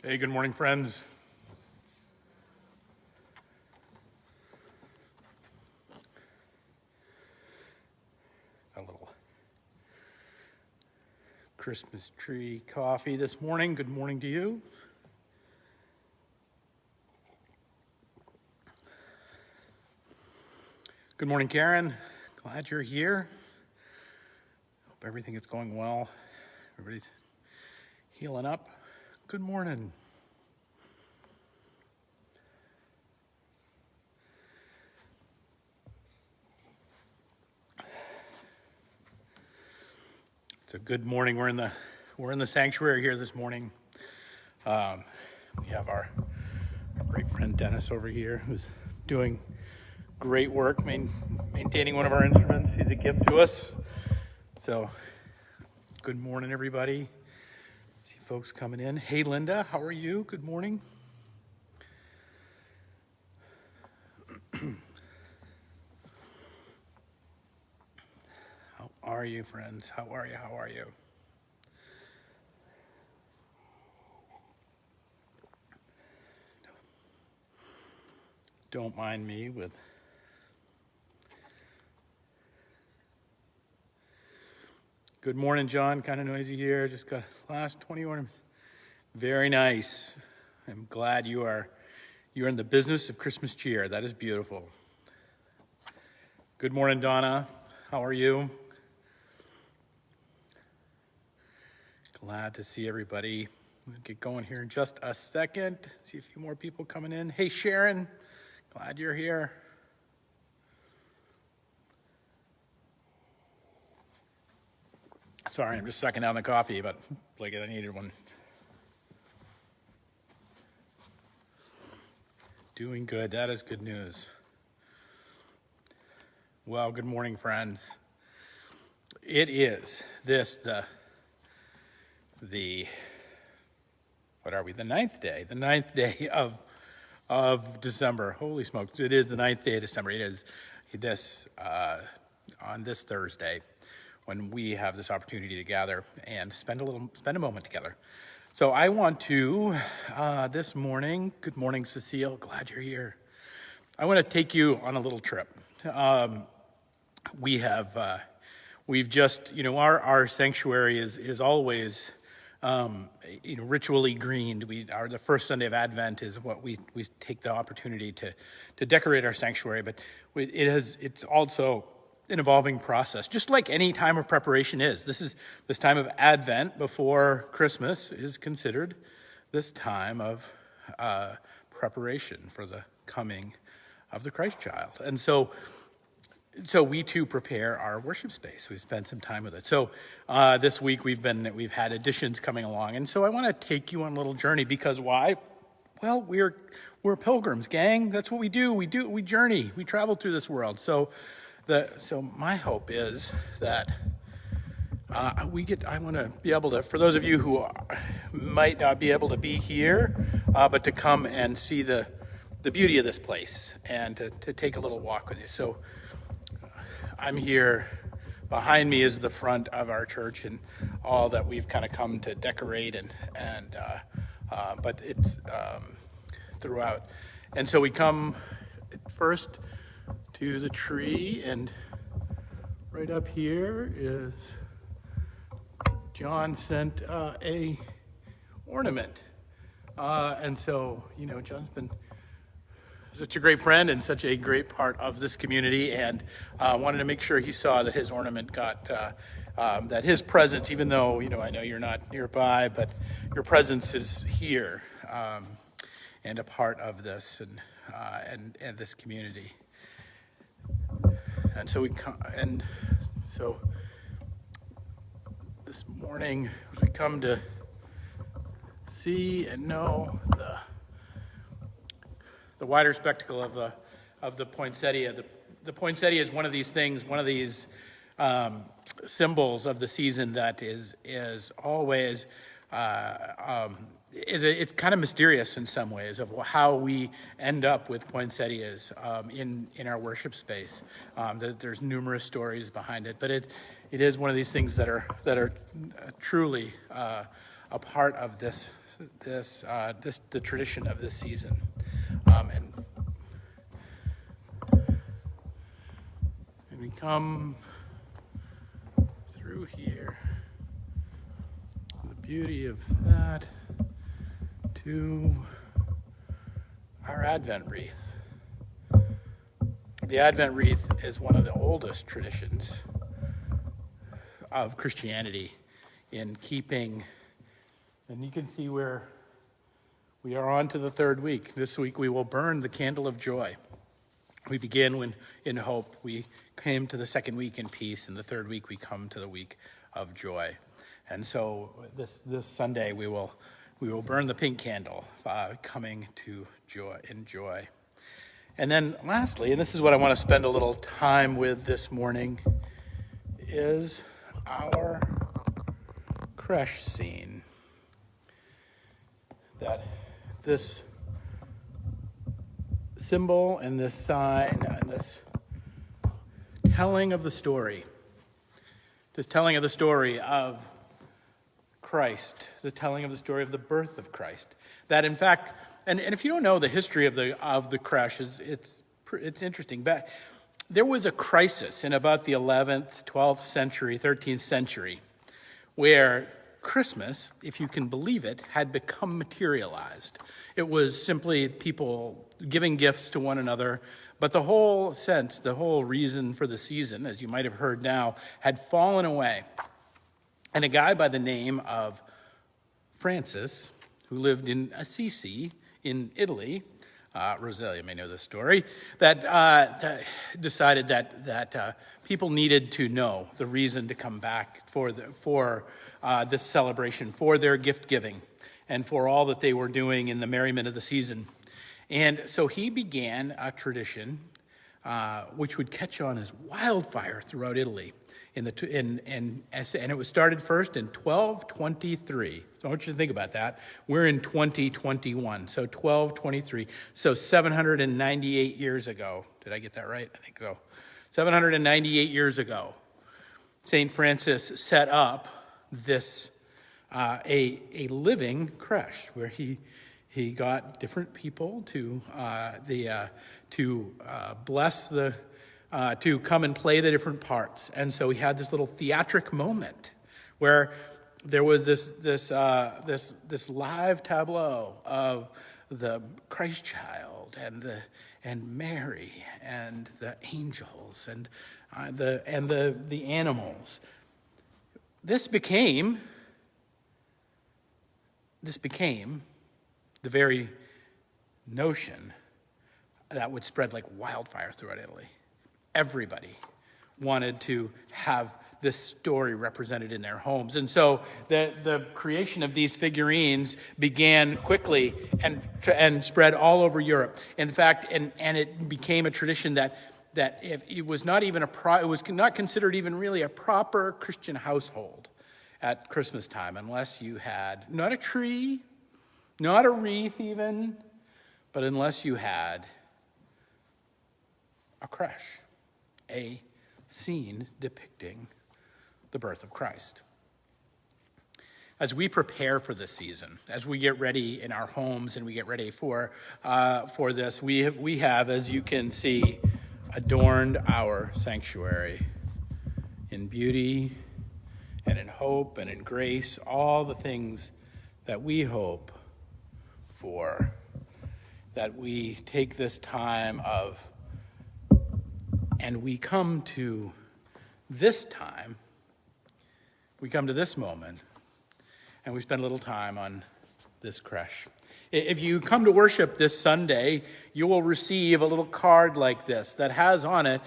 Hey, good morning, friends. A little Christmas tree coffee this morning. Good morning to you. Good morning, Karen. Glad you're here. Hope everything is going well. Everybody's healing up. Good morning. It's a good morning. We're in the sanctuary here this morning. We have our great friend Dennis over here, who's doing great work maintaining one of our instruments. He's a gift to us. So, good morning, everybody. See folks coming in. Hey, Linda, how are you? Good morning. How are you, friends? How are you? How are you? Don't mind me with good morning, John. Kind of noisy here. Just got last 20 ornaments. Very nice. I'm glad you're in the business of Christmas cheer. That is beautiful. Good morning, Donna. How are you? Glad to see everybody. We'll get going here in just a second. See a few more people coming in. Hey, Sharon. Glad you're here. Sorry, I'm just sucking down the coffee, but like I needed one. Doing good. That is good news. Well, good morning, friends. It is the what are we? The ninth day of December. Holy smokes! It is the ninth day of December. It is this on this Thursday when we have this opportunity to gather and spend a moment together. So I want to this morning. Good morning, Cecile. Glad you're here. I want to take you on a little trip. We've just, our sanctuary is always, ritually greened. The first Sunday of Advent is what we take the opportunity to decorate our sanctuary, but it's also an evolving process, just like any time of preparation is. This time of Advent before Christmas is considered this time of preparation for the coming of the Christ child. And so we too prepare our worship space. We spend some time with it. So this week we've had additions coming along, and so I want to take you on a little journey because why? Well, we're pilgrims, gang. That's what we do. We journey. We travel through this world. So my hope is that I want to be able to, for those of you who might not be able to be here, but to come and see the beauty of this place and to take a little walk with you. So I'm here. Behind me is the front of our church and all that we've kind of come to decorate but it's throughout. And so we come first to the tree, and right up here is John sent a ornament. And so, John's been such a great friend and such a great part of this community, and wanted to make sure he saw that his ornament got, that his presence, even though, I know you're not nearby, but your presence is here and a part of this and this community. And so this morning we come to see and know the wider spectacle of the poinsettia. The poinsettia is one of these things, one of these symbols of the season that is always it's kind of mysterious in some ways of how we end up with poinsettias in our worship space. There's numerous stories behind it, but it is one of these things that are truly a part of this the tradition of this season. And we come through here, the beauty of that, to our Advent wreath. The Advent wreath is one of the oldest traditions of Christianity in keeping, and you can see where we are on to the third week. This week we will burn the candle of joy. We begin in hope. We came to the second week in peace, and the third week we come to the week of joy. And so this Sunday we will burn the pink candle, coming to joy. And then lastly, and this is what I want to spend a little time with this morning, is our creche scene. That this symbol and this sign and this telling of the story, this telling of the story of Christ, the telling of the story of the birth of Christ, that in fact, and if you don't know the history of the creche, it's interesting. But there was a crisis in about the 11th, 12th century, 13th century, where Christmas, if you can believe it, had become materialized. It was simply people giving gifts to one another, but the whole reason for the season, as you might have heard now, had fallen away. And a guy by the name of Francis, who lived in Assisi in Italy, Rosalia may know this story, that decided that people needed to know the reason to come back for this celebration, for their gift giving, and for all that they were doing in the merriment of the season. And so he began a tradition which would catch on as wildfire throughout Italy. And it was started first in 1223. So I want you to think about that. We're in 2021, so 1223. So 798 years ago. Did I get that right? I think so. 798 years ago, St. Francis set up this a living creche where he got different people to bless the. To come and play the different parts. And so he had this little theatric moment where there was this live tableau of the Christ child and Mary and the angels and the animals. This became the very notion that would spread like wildfire throughout Italy. Everybody wanted to have this story represented in their homes. And so the creation of these figurines began quickly and spread all over Europe. In fact, and it became a tradition that if it was not even it was not considered even really a proper Christian household at Christmas time unless you had not a tree, not a wreath even, but unless you had a creche. A scene depicting the birth of Christ. As we prepare for this season, as we get ready in our homes and we get ready for this, we have, as you can see, adorned our sanctuary in beauty and in hope and in grace, all the things that we hope for, that we take this time of. And we come to this time, we come to this moment, and we spend a little time on this creche. If you come to worship this Sunday, you will receive a little card like this that has on it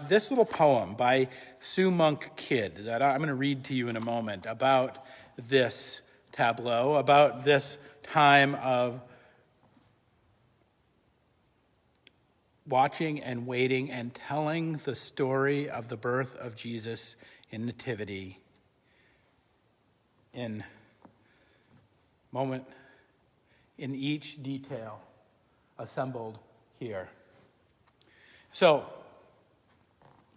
this little poem by Sue Monk Kidd that I'm going to read to you in a moment about this tableau, about this time of watching and waiting and telling the story of the birth of Jesus in nativity in each detail assembled here. So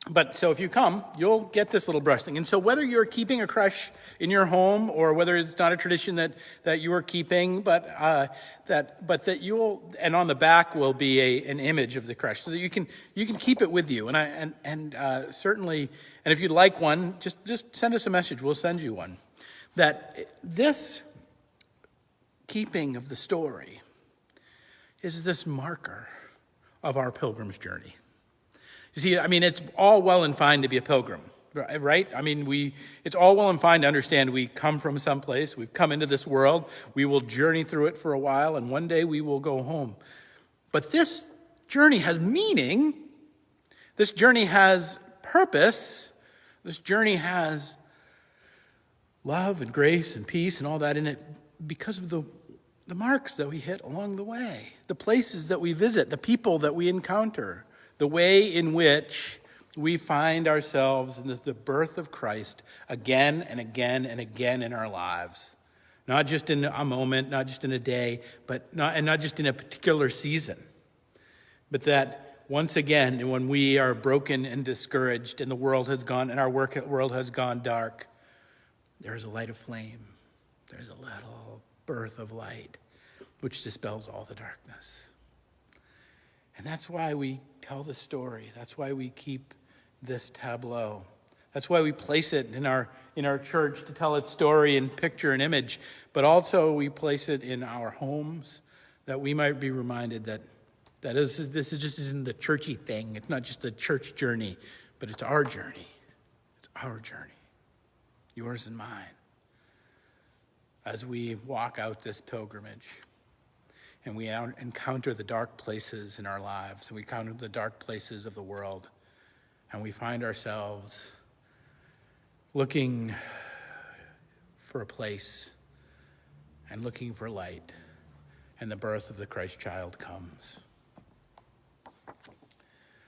But so if you come, you'll get this little brush thing. And so whether you're keeping a creche in your home or whether it's not a tradition that you are keeping, but that you'll, and on the back will be an image of the creche so that you can keep it with you. And certainly, and if you'd like one, just send us a message. We'll send you one. That this keeping of the story is this marker of our pilgrim's journey. You see, I mean, it's all well and fine to be a pilgrim, right? I mean, it's all well and fine to understand we come from someplace, we've come into this world, we will journey through it for a while, and one day we will go home. But this journey has meaning, this journey has purpose, this journey has love and grace and peace and all that in it because of the marks that we hit along the way, the places that we visit, the people that we encounter, the way in which we find ourselves in the birth of Christ again and again and again in our lives. Not just in a moment, not just in a day, but not just in a particular season. But that once again, when we are broken and discouraged and the world has gone and our world has gone dark, there is a light of flame. There's a little birth of light which dispels all the darkness. And that's why we tell the story. That's why we keep this tableau. That's why we place it in our church to tell its story in picture and image. But also we place it in our homes that we might be reminded that this just isn't the churchy thing. It's not just the church journey, but it's our journey. It's our journey, yours and mine, as we walk out this pilgrimage. And we encounter the dark places in our lives. And we encounter the dark places of the world. And we find ourselves looking for a place and looking for light. And the birth of the Christ child comes.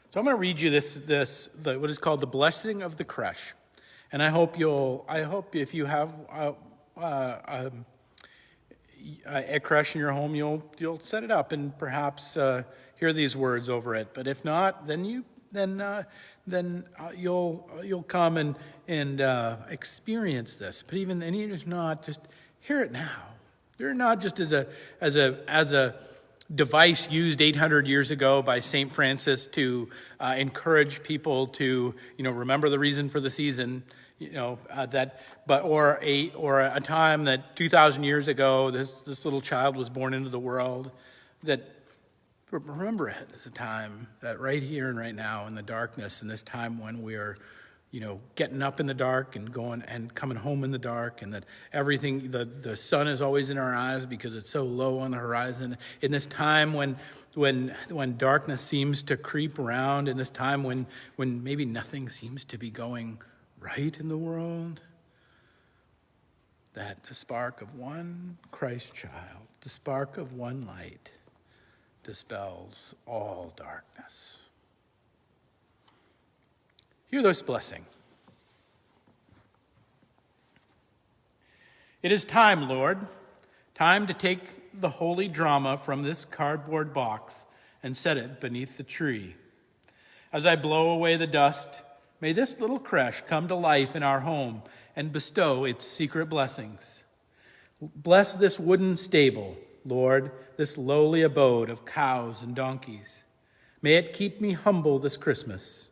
So I'm going to read you what is called the blessing of the creche. And I hope if you have a creche in your home, you'll set it up and perhaps hear these words over it. But if not, then you'll come and experience this. But even if not, just hear it now. Hear it not just as a device used 800 years ago by St. Francis to encourage people to remember the reason for the season. Or a time that 2,000 years ago this little child was born into the world. That remember it as a time that right here and right now in the darkness, in this time when we are, getting up in the dark and going and coming home in the dark, and that everything, the sun is always in our eyes because it's so low on the horizon. In this time when darkness seems to creep around, in this time when maybe nothing seems to be going right in the world, that the spark of one Christ child, the spark of one light, dispels all darkness. Hear this blessing. It is time, Lord, time to take the holy drama from this cardboard box and set it beneath the tree. As I blow away the dust, may this little creche come to life in our home and bestow its secret blessings. Bless this wooden stable, Lord, this lowly abode of cows and donkeys. May it keep me humble this Christmas.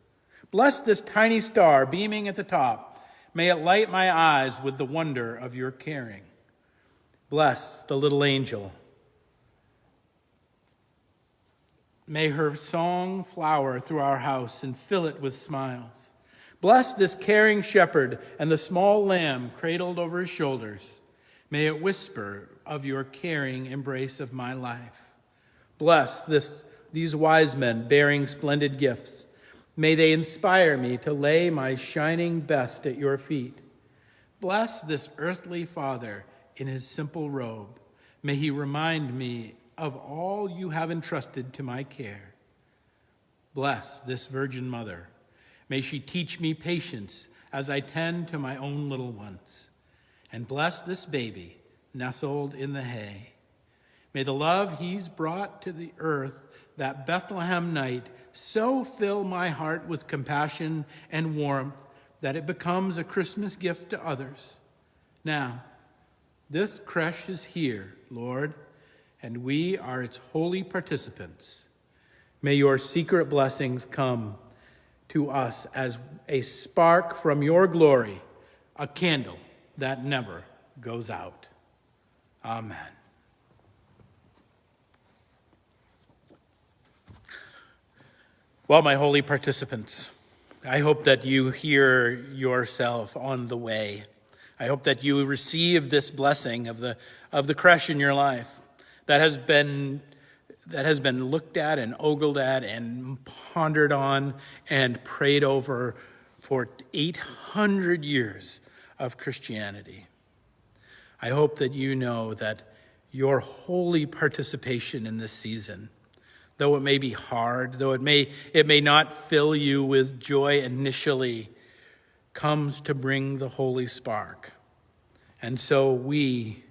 Bless this tiny star beaming at the top. May it light my eyes with the wonder of your caring. Bless the little angel. May her song flower through our house and fill it with smiles. Bless this caring shepherd and the small lamb cradled over his shoulders. May it whisper of your caring embrace of my life. Bless these wise men bearing splendid gifts. May they inspire me to lay my shining best at your feet. Bless this earthly father in his simple robe. May he remind me of all you have entrusted to my care. Bless this virgin mother. May she teach me patience as I tend to my own little ones. And bless this baby nestled in the hay. May the love he's brought to the earth that Bethlehem night so fill my heart with compassion and warmth that it becomes a Christmas gift to others. Now, this creche is here, Lord, and we are its holy participants. May your secret blessings come to us as a spark from your glory, a candle that never goes out. Amen. Well, my holy participants, I hope that you hear yourself on the way. I hope that you receive this blessing of the creche in your life that has been looked at and ogled at and pondered on and prayed over for 800 years of Christianity. I hope that you know that your holy participation in this season, though it may be hard, though it may not fill you with joy initially, comes to bring the holy spark. And so we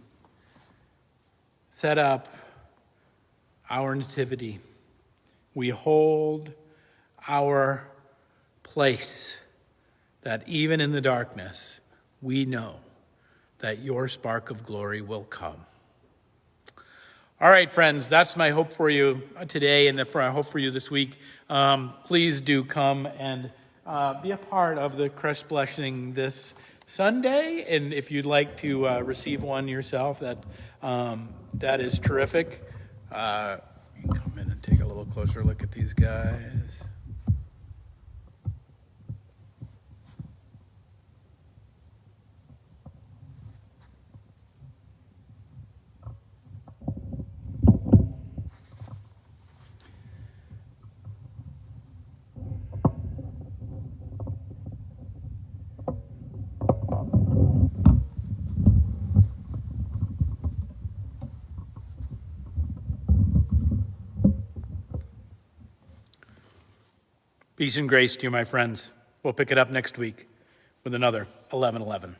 set up our nativity. We hold our place that even in the darkness, we know that your spark of glory will come. All right, friends, that's my hope for you today and my hope for you this week. Please do come and be a part of the creche blessing this Sunday. And if you'd like to receive one yourself, that is terrific. You can come in and take a little closer look at these guys. Peace and grace to you, my friends. We'll pick it up next week with another 11:11.